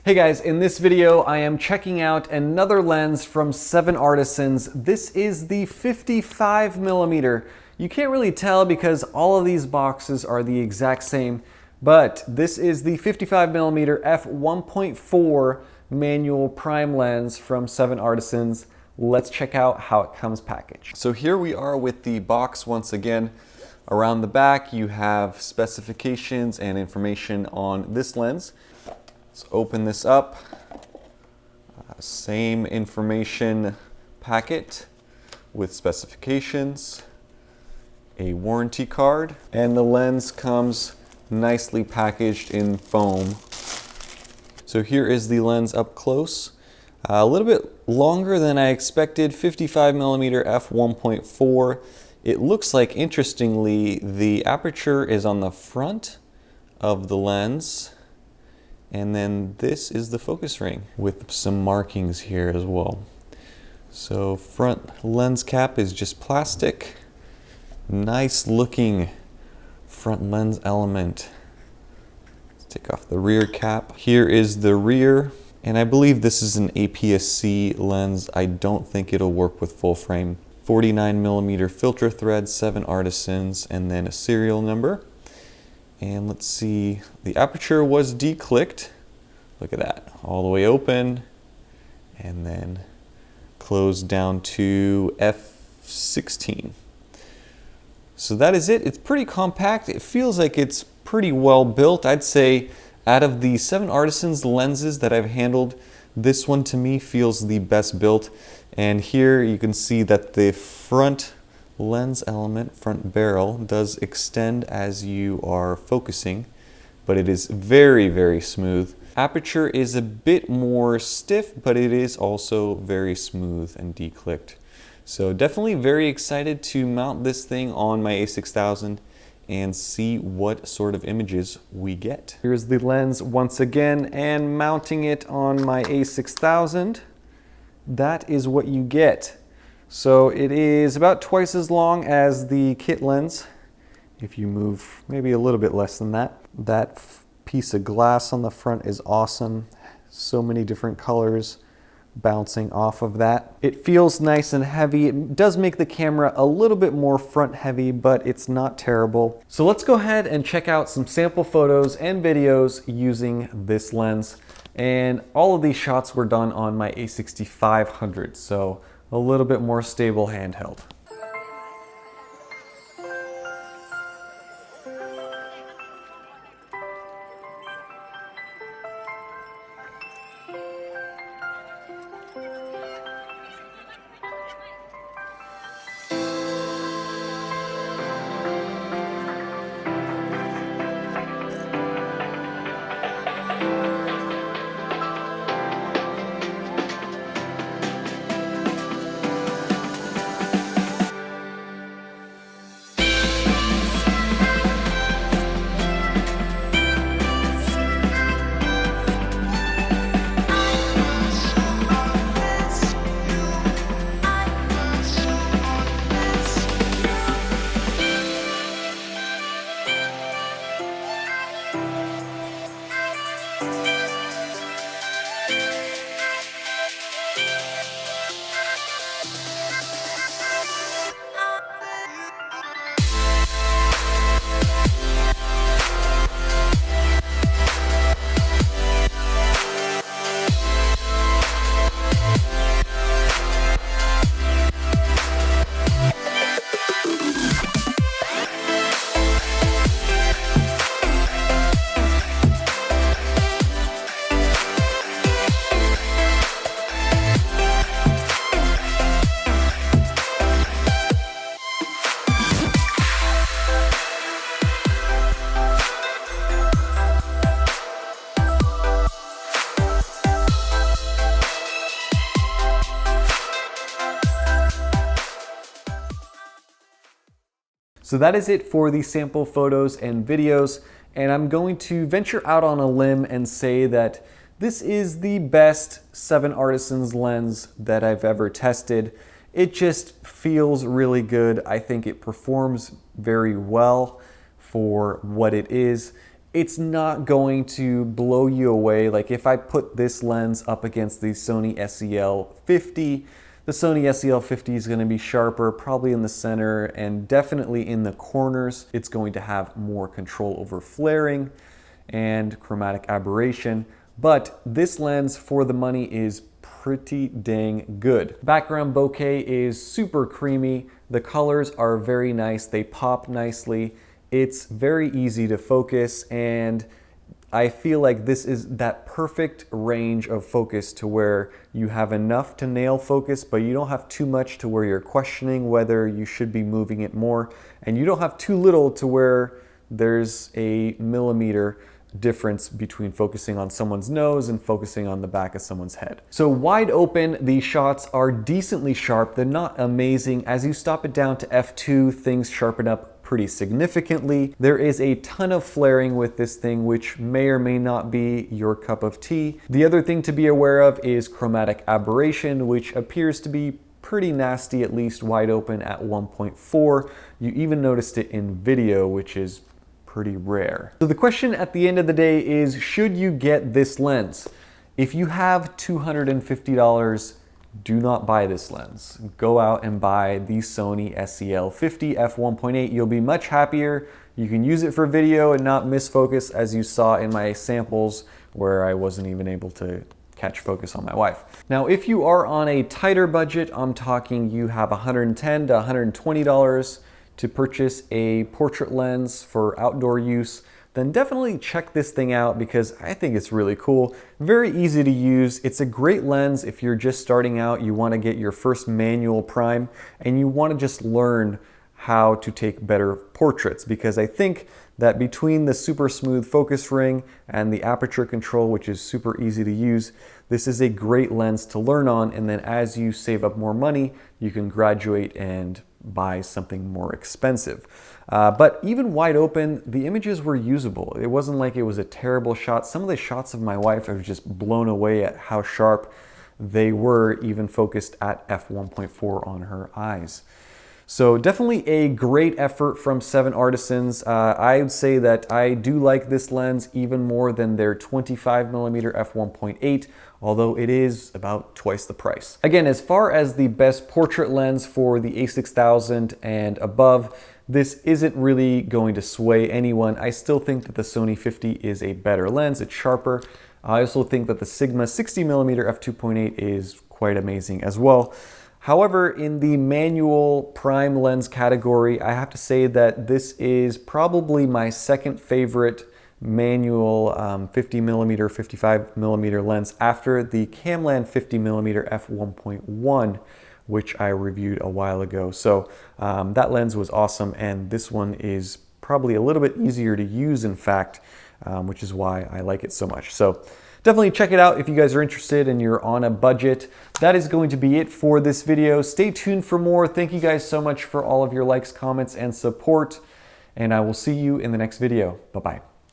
Hey guys, in this video I am checking out another lens from 7artisans. This is the 55mm. You can't really tell because all of these boxes are the exact same, but this is the 55mm F1.4 manual prime lens from 7artisans. Let's check out how it comes packaged. So here we are with the box once again. Around the back you have specifications and information on this lens. Let's open this up. Same information packet with specifications, a warranty card, and the lens comes nicely packaged in foam. So here is the lens up close. A little bit longer than I expected, 55mm f1.4. It looks like, interestingly, the aperture is on the front of the lens. And then this is the focus ring with some markings here as well. So front lens cap is just plastic. Nice looking front lens element. Let's take off the rear cap. Here is the rear, and I believe this is an APS-C lens. I don't think it'll work with full frame. 49mm filter thread, 7artisans, and then a serial number. And let's see, the aperture was declicked. Look at that, all the way open and then closed down to F16. So that is it. It's pretty compact. It feels like it's pretty well built. I'd say out of the 7artisans lenses that I've handled, this one to me feels the best built. And here you can see that the front lens element, front barrel, does extend as you are focusing, but it is very, very smooth. Aperture is a bit more stiff, but it is also very smooth and declicked. So definitely very excited to mount this thing on my a6000 and see what sort of images we get. Here's the lens once again, and mounting it on my a6000, that is what you get. So it is about twice as long as the kit lens. If you move maybe a little bit less than that. That piece of glass on the front is awesome. So many different colors bouncing off of that. It feels nice and heavy. It does make the camera a little bit more front heavy, but it's not terrible. So let's go ahead and check out some sample photos and videos using this lens. And all of these shots were done on my a6500. So a little bit more stable handheld. So that is it for the sample photos and videos, and I'm going to venture out on a limb and say that this is the best 7artisans lens that I've ever tested. It just feels really good. I think it performs very well for what it is. it's not going to blow you away. Like if I put this lens up against the Sony SEL50, the Sony SEL50 is going to be sharper, probably in the center and definitely in the corners. It's going to have more control over flaring and chromatic aberration, but this lens for the money is pretty dang good. Background bokeh is super creamy. The colors are very nice. They pop nicely. It's very easy to focus, and I feel like this is that perfect range of focus to where you have enough to nail focus, but you don't have too much to where you're questioning whether you should be moving it more, and you don't have too little to where there's a millimeter difference between focusing on someone's nose and focusing on the back of someone's head. So wide open, the shots are decently sharp. They're not amazing. As you stop it down to f2, things sharpen up pretty significantly. There is a ton of flaring with this thing, which may or may not be your cup of tea. The other thing to be aware of is chromatic aberration, which appears to be pretty nasty, at least wide open at 1.4. You even noticed it in video, which is pretty rare. So the question at the end of the day is, should you get this lens? If you have $250, do not buy this lens. Go out and buy the Sony SEL50 f1.8. You'll be much happier. You can use it for video and not miss focus, as you saw in my samples where I wasn't even able to catch focus on my wife. Now, if you are on a tighter budget, I'm talking you have $110 to $120 to purchase a portrait lens for outdoor use, then definitely check this thing out because I think it's really cool. Very easy to use. It's a great lens if you're just starting out, you want to get your first manual prime, and you want to just learn how to take better portraits, because I think that between the super smooth focus ring and the aperture control, which is super easy to use, this is a great lens to learn on, and then as you save up more money, you can graduate and buy something more expensive. But even wide open, the images were usable. It wasn't like it was a terrible shot. Some of the shots of my wife, I was just blown away at how sharp they were, even focused at f1.4 on her eyes. So definitely a great effort from 7artisans. I would say that I do like this lens even more than their 25mm f1.8, although it is about twice the price. Again, as far as the best portrait lens for the a6000 and above, this isn't really going to sway anyone. I still think that the Sony 50 is a better lens. It's sharper. I also think that the Sigma 60mm f2.8 is quite amazing as well. However, in the manual prime lens category, I have to say that this is probably my second favorite manual 50mm, 55mm lens after the Camland 50mm f1.1, which I reviewed a while ago. So that lens was awesome, and this one is probably a little bit easier to use, in fact, which is why I like it so much. So definitely check it out if you guys are interested and you're on a budget. That is going to be it for this video. Stay tuned for more. Thank you guys so much for all of your likes, comments, and support, and I will see you in the next video. Bye-bye.